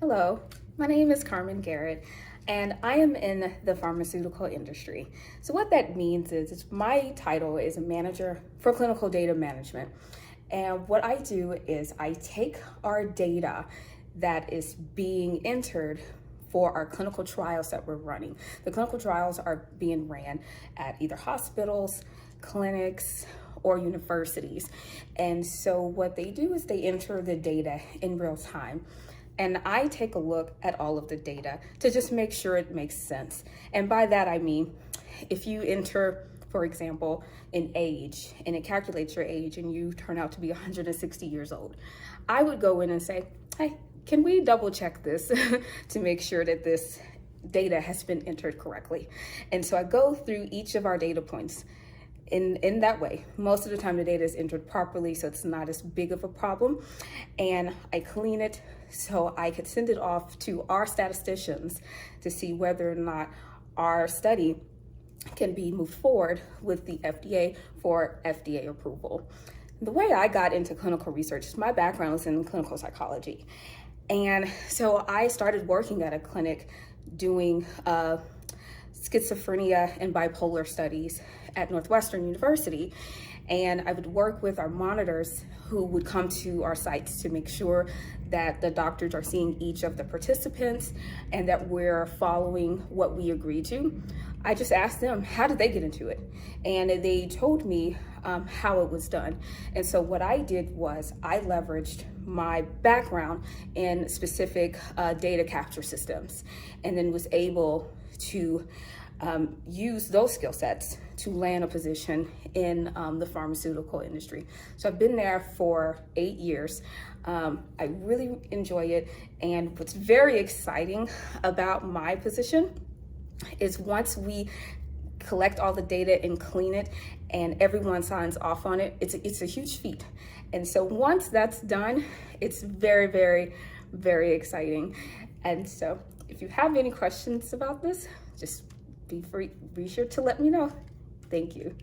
Hello, my name is Carmen Garrett, and I am in the pharmaceutical industry. So what that means is my title is a manager for clinical data management. And what I do is I take our data that is being entered for our clinical trials that we're running. The clinical trials are being ran at either hospitals, clinics, or universities. And so what they do is they enter the data in real time. And I take a look at all of the data to just make sure it makes sense. And by that, I mean, if you enter, for example, an age and it calculates your age and you turn out to be 160 years old, I would go in and say, hey, can we double check this to make sure that this data has been entered correctly? And so I go through each of our data points in that way. Most of the time the data is entered properly, so it's not as big of a problem. And I clean it so I could send it off to our statisticians to see whether or not our study can be moved forward with the FDA for FDA approval. The way I got into clinical research is my background was in clinical psychology. And so I started working at a clinic doing schizophrenia and bipolar studies at Northwestern University. And I would work with our monitors who would come to our sites to make sure that the doctors are seeing each of the participants and that we're following what we agreed to. I just asked them, how did they get into it? And they told me how it was done. And so what I did was I leveraged my background in specific data capture systems and then was able to use those skill sets to land a position in the pharmaceutical industry. So I've been there for 8 years. I really enjoy it. And what's very exciting about my position is once we collect all the data and clean it and everyone signs off on it, it's a huge feat. And so once that's done, it's very, very, very exciting. And so if you have any questions about this, just be sure to let me know. Thank you.